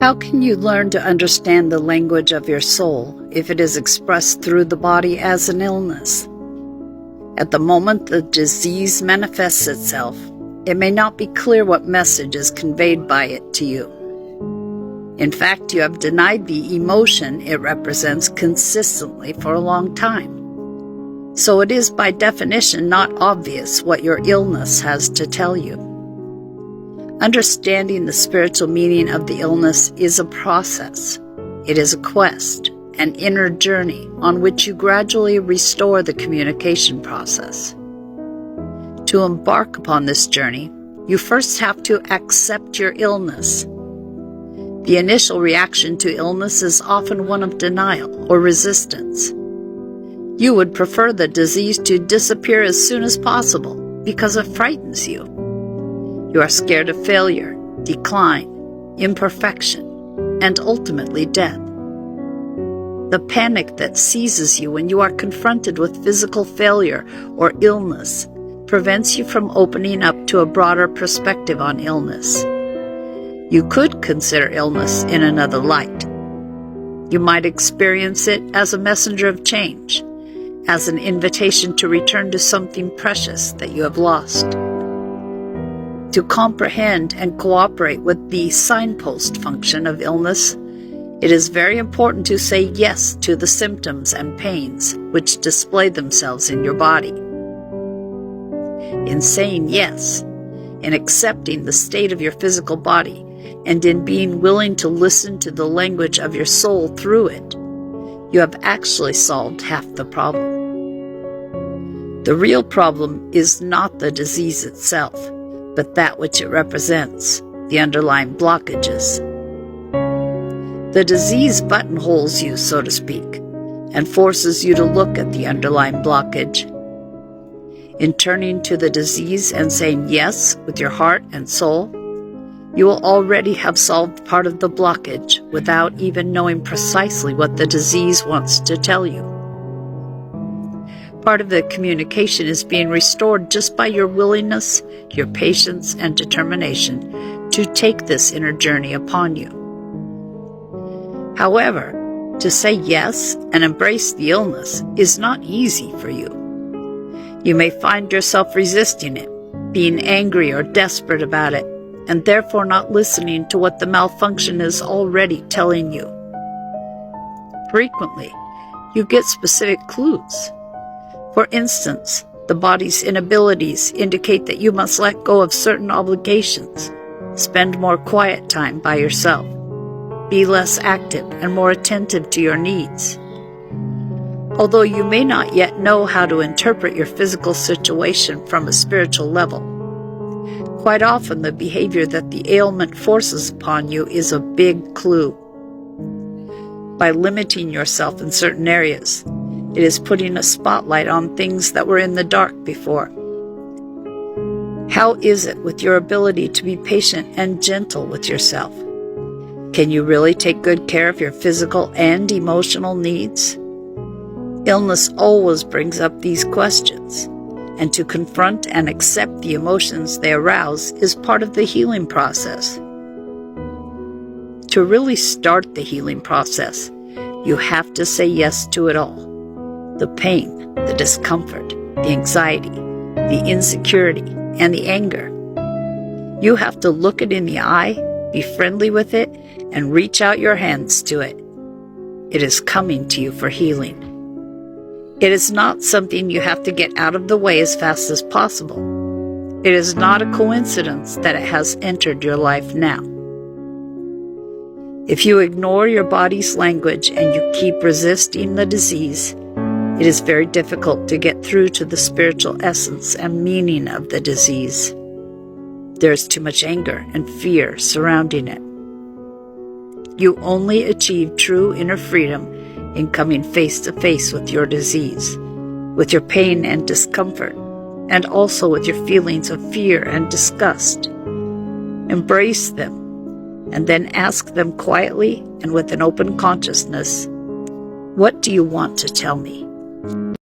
How can you learn to understand the language of your soul if it is expressed through the body as an illness? At the moment the disease manifests itself, it may not be clear what message is conveyed by it to you. In fact, you have denied the emotion it represents consistently for a long time. So it is by definition not obvious what your illness has to tell you. Understanding the spiritual meaning of the illness is a process. It is a quest, an inner journey on which you gradually restore the communication process. To embark upon this journey, you first have to accept your illness. The initial reaction to illness is often one of denial or resistance. You would prefer the disease to disappear as soon as possible because it frightens you. You are scared of failure, decline, imperfection, and ultimately death. The panic that seizes you when you are confronted with physical failure or illness prevents you from opening up to a broader perspective on illness. You could consider illness in another light. You might experience it as a messenger of change, as an invitation to return to something precious that you have lost. To comprehend and cooperate with the signpost function of illness, it is very important to say yes to the symptoms and pains which display themselves in your body. In saying yes, in accepting the state of your physical body, and in being willing to listen to the language of your soul through it, you have actually solved half the problem. The real problem is not the disease itself, but that which it represents, the underlying blockages. The disease buttonholes you, so to speak, and forces you to look at the underlying blockage. In turning to the disease and saying yes with your heart and soul, you will already have solved part of the blockage without even knowing precisely what the disease wants to tell you. Part of the communication is being restored just by your willingness, your patience, and determination to take this inner journey upon you. However, to say yes and embrace the illness is not easy for you. You may find yourself resisting it, being angry or desperate about it, and therefore not listening to what the malfunction is already telling you. Frequently, you get specific clues. For instance, the body's inabilities indicate that you must let go of certain obligations, spend more quiet time by yourself, be less active and more attentive to your needs. Although you may not yet know how to interpret your physical situation from a spiritual level, quite often the behavior that the ailment forces upon you is a big clue. By limiting yourself in certain areas, it is putting a spotlight on things that were in the dark before. How is it with your ability to be patient and gentle with yourself? Can you really take good care of your physical and emotional needs? Illness always brings up these questions, and to confront and accept the emotions they arouse is part of the healing process. To really start the healing process, you have to say yes to it all. The pain, the discomfort, the anxiety, the insecurity, and the anger. You have to look it in the eye, be friendly with it, and reach out your hands to it. It is coming to you for healing. It is not something you have to get out of the way as fast as possible. It is not a coincidence that it has entered your life now. If you ignore your body's language and you keep resisting the disease, it is very difficult to get through to the spiritual essence and meaning of the disease. There is too much anger and fear surrounding it. You only achieve true inner freedom in coming face to face with your disease, with your pain and discomfort, and also with your feelings of fear and disgust. Embrace them, and then ask them quietly and with an open consciousness, "What do you want to tell me?"